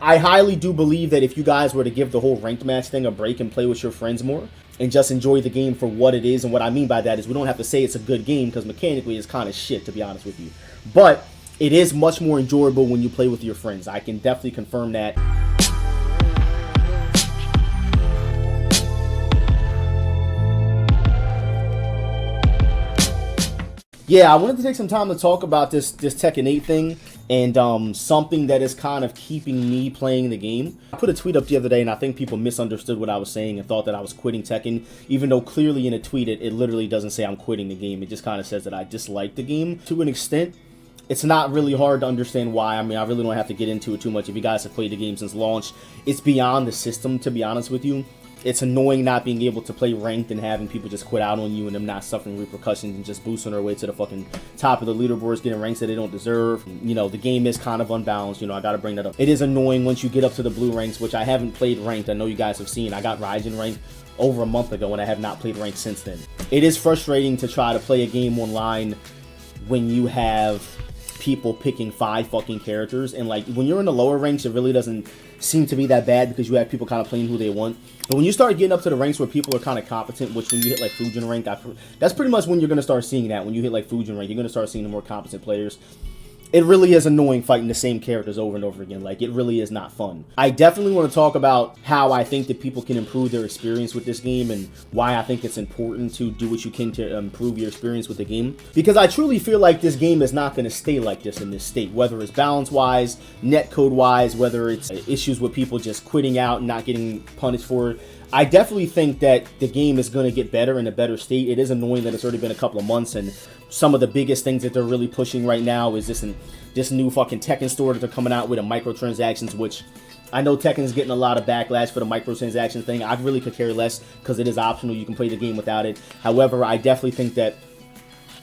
I highly do believe that if you guys were to give the whole ranked match thing a break and play with your friends more and just enjoy the game for what it is, and what I mean by that is we don't have to say it's a good game because mechanically it's kind of shit, to be honest with you. But it is much more enjoyable when you play with your friends. I can definitely confirm that. Yeah, I wanted to take some time to talk about this Tekken 8 thing and something that is kind of keeping me playing the game. I put a tweet up the other day and I think people misunderstood what I was saying and thought that I was quitting Tekken, even though clearly in a tweet it literally doesn't say I'm quitting the game. It just kind of says that I dislike the game to an extent. It's not really hard to understand why. I mean, I really don't have to get into it too much. If you guys have played the game since launch, it's beyond the system, to be honest with you. It's annoying not being able to play ranked and having people just quit out on you and them not suffering repercussions and just boosting their way to the fucking top of the leaderboards, getting ranks that they don't deserve. You know, the game is kind of unbalanced. You know, I gotta bring that up. It is annoying once you get up to the blue ranks, which I haven't played ranked. I know you guys have seen. I got Raijin ranked over a month ago and I have not played ranked since then. It is frustrating to try to play a game online when you have people picking 5 fucking characters, and like when you're in the lower ranks it really doesn't seem to be that bad because you have people kind of playing who they want. But when you start getting up to the ranks where people are kind of competent, which when you hit like Fujin rank, that's pretty much when you're going to start seeing that. When you hit like Fujin rank, you're going to start seeing the more competent players. It really is annoying fighting the same characters over and over again. Like, it really is not fun. I definitely want to talk about how I think that people can improve their experience with this game and why I think it's important to do what you can to improve your experience with the game. Because I truly feel like this game is not going to stay like this in this state, whether it's balance-wise, netcode-wise, whether it's issues with people just quitting out and not getting punished for it. I definitely think that the game is going to get better in a better state. It is annoying that it's already been a couple of months, and some of the biggest things that they're really pushing right now is this new fucking Tekken store that they're coming out with, a microtransactions, which I know Tekken is getting a lot of backlash for the microtransaction thing. I really could care less because it is optional. You can play the game without it. However, I definitely think that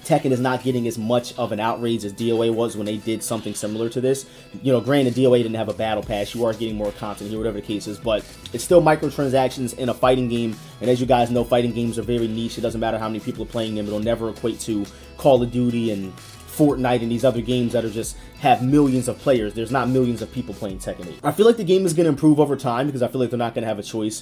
Tekken is not getting as much of an outrage as DOA was when they did something similar to this. You know, granted, DOA didn't have a battle pass. You are getting more content here, whatever the case is, but it's still microtransactions in a fighting game. And as you guys know, fighting games are very niche. It doesn't matter how many people are playing them. It'll never equate to Call of Duty and Fortnite and these other games that are just have millions of players. There's not millions of people playing Tekken 8. I feel like the game is going to improve over time because I feel like they're not going to have a choice.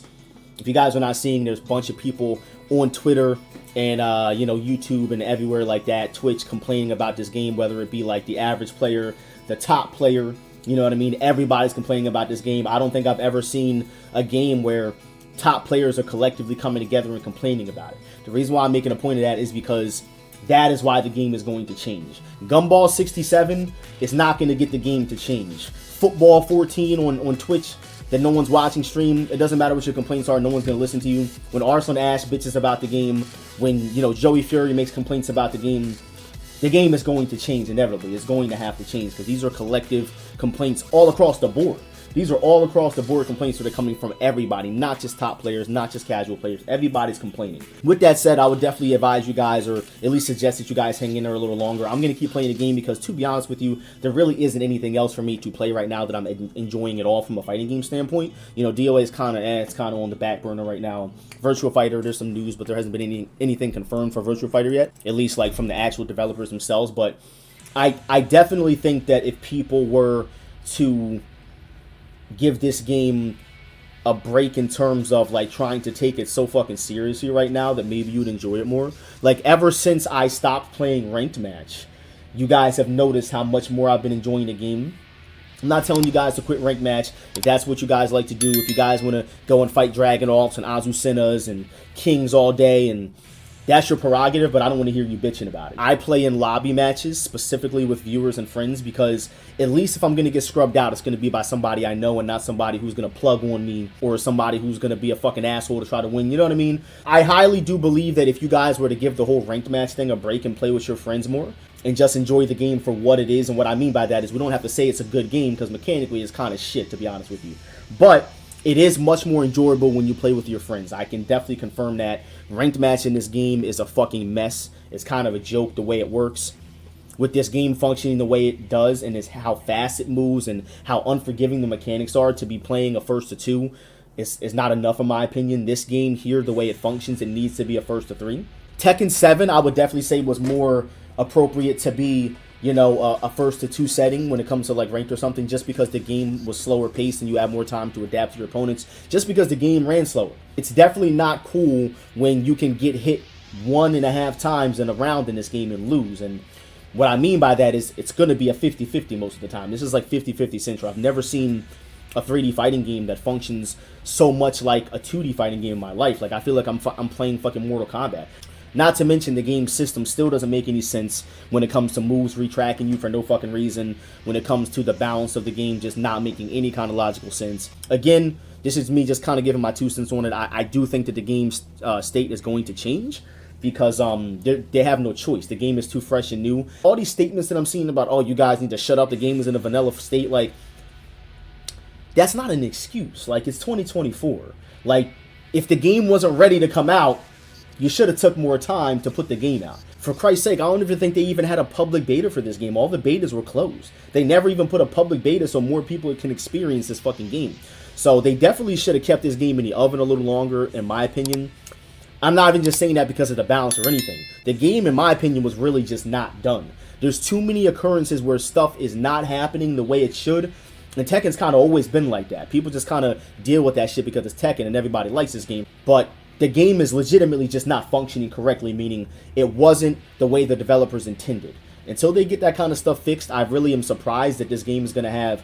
If you guys are not seeing, there's a bunch of people on Twitter and, you know, YouTube and everywhere like that, Twitch, complaining about this game, whether it be like the average player, the top player, you know what I mean? Everybody's complaining about this game. I don't think I've ever seen a game where top players are collectively coming together and complaining about it. The reason why I'm making a point of that is because that is why the game is going to change. Gumball 67 is not going to get the game to change. Football 14 on Twitch that no one's watching stream, it doesn't matter what your complaints are, no one's going to listen to you. When Arslan Ash bitches about the game, when, you know, Joey Fury makes complaints about the game is going to change inevitably. It's going to have to change because these are collective complaints all across the board. These are all across the board complaints that are coming from everybody, not just top players, not just casual players. Everybody's complaining. With that said, I would definitely advise you guys, or at least suggest that you guys hang in there a little longer. I'm going to keep playing the game because, to be honest with you, there really isn't anything else for me to play right now that I'm enjoying at all from a fighting game standpoint. You know, DOA is kind of, it's kind of on the back burner right now. Virtua Fighter, there's some news, but there hasn't been anything confirmed for Virtua Fighter yet, at least like from the actual developers themselves. But I definitely think that if people were to give this game a break in terms of like trying to take it so fucking seriously right now, that maybe you'd enjoy it more. Like, ever since I stopped playing ranked match, you guys have noticed how much more I've been enjoying the game. I'm not telling you guys to quit ranked match if that's what you guys like to do. If you guys want to go and fight Dragon Alps and Azucenas and Kings all day, and that's your prerogative, but I don't want to hear you bitching about it. I play in lobby matches specifically with viewers and friends because at least if I'm going to get scrubbed out, it's going to be by somebody I know and not somebody who's going to plug on me or somebody who's going to be a fucking asshole to try to win. You know what I mean? I highly do believe that if you guys were to give the whole ranked match thing a break and play with your friends more and just enjoy the game for what it is, and what I mean by that is we don't have to say it's a good game because mechanically it's kind of shit, to be honest with you. But it is much more enjoyable when you play with your friends. I can definitely confirm that. Ranked match in this game is a fucking mess. It's kind of a joke the way it works. With this game functioning the way it does, and is how fast it moves and how unforgiving the mechanics are, to be playing a first to two is not enough in my opinion. This game here, the way it functions, it needs to be a first to three. Tekken 7, I would definitely say, was more appropriate to be you know, a first to two setting when it comes to like ranked or something, just because the game was slower paced and you have more time to adapt to your opponents, just because the game ran slower. It's definitely not cool when you can get hit 1.5 times in a round in this game and lose. And what I mean by that is it's going to be a 50-50 most of the time. This is like 50-50 Central. I've never seen a 3D fighting game that functions so much like a 2D fighting game in my life. Like, I feel like I'm playing fucking Mortal Kombat. Not to mention the game system still doesn't make any sense when it comes to moves retracking you for no fucking reason, when it comes to the balance of the game just not making any kind of logical sense. Again, this is me just kind of giving my 2 cents on it. I do think that the game's state is going to change, because they have no choice. The game is too fresh and new. All these statements that I'm seeing about, oh, you guys need to shut up, the game is in a vanilla state, like, that's not an excuse. Like, it's 2024. Like, if the game wasn't ready to come out, you should have took more time to put the game out. For Christ's sake, I don't even think they even had a public beta for this game. All the betas were closed. They never even put a public beta so more people can experience this fucking game. So they definitely should have kept this game in the oven a little longer, in my opinion. I'm not even just saying that because of the balance or anything. The game, in my opinion, was really just not done. There's too many occurrences where stuff is not happening the way it should. And Tekken's kind of always been like that. People just kind of deal with that shit because it's Tekken and everybody likes this game. But the game is legitimately just not functioning correctly, meaning it wasn't the way the developers intended. Until they get that kind of stuff fixed, I really am surprised that this game is going to have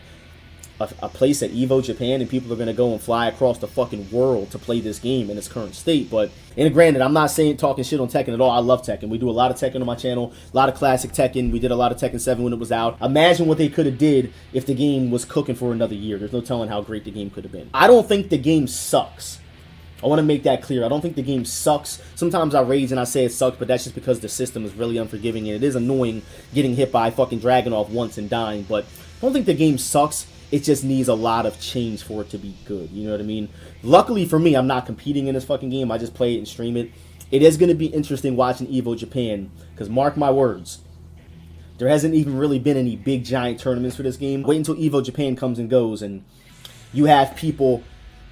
a place at Evo Japan and people are going to go and fly across the fucking world to play this game in its current state. But, and granted, I'm not talking shit on Tekken at all. I love Tekken. We do a lot of Tekken on my channel, a lot of classic Tekken. We did a lot of Tekken 7 when it was out. Imagine what they could have did if the game was cooking for another year. There's no telling how great the game could have been. I don't think the game sucks. I want to make that clear. I don't think the game sucks. Sometimes I rage and I say it sucks, but that's just because the system is really unforgiving, and it is annoying getting hit by fucking Dragunov once and dying. But I don't think the game sucks. It just needs a lot of change for it to be good. You know what I mean? Luckily for me, I'm not competing in this fucking game. I just play it and stream it. It is going to be interesting watching Evo Japan, because mark my words, there hasn't even really been any big giant tournaments for this game. Wait until Evo Japan comes and goes, and you have people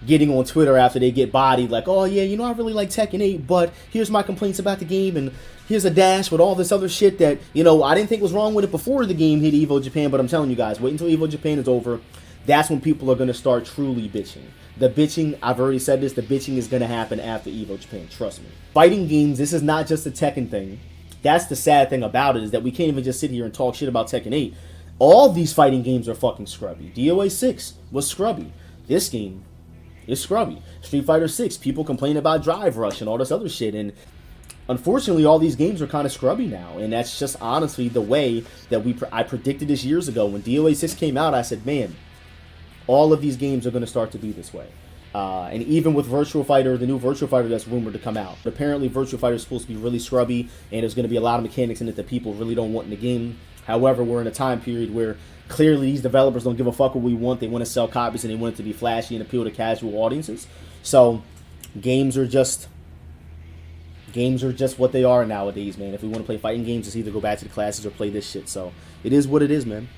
getting on Twitter after they get bodied like, oh yeah, you know, I really like Tekken 8, but here's my complaints about the game, and here's a dash with all this other shit that, you know, I didn't think was wrong with it before the game hit Evo Japan, but I'm telling you guys, wait until Evo Japan is over. That's when people are going to start truly bitching. The bitching, I've already said this, the bitching is going to happen after Evo Japan, trust me. Fighting games, this is not just a Tekken thing. That's the sad thing about it, is that we can't even just sit here and talk shit about Tekken 8. All these fighting games are fucking scrubby. DOA 6 was scrubby. This game is scrubby. Street Fighter 6, people complain about Drive Rush and all this other shit, and unfortunately all these games are kind of scrubby now, and that's just honestly the way that I predicted this years ago. When DOA 6 came out, I said, man, all of these games are going to start to be this way. And even with Virtua Fighter, the new Virtua Fighter that's rumored to come out, apparently Virtua Fighter is supposed to be really scrubby, and there's going to be a lot of mechanics in it that people really don't want in the game. However, we're in a time period where clearly these developers don't give a fuck what we want. They want to sell copies and they want it to be flashy and appeal to casual audiences. So games are just what they are nowadays, man. If we want to play fighting games, it's either go back to the classics or play this shit. So it is what it is, man.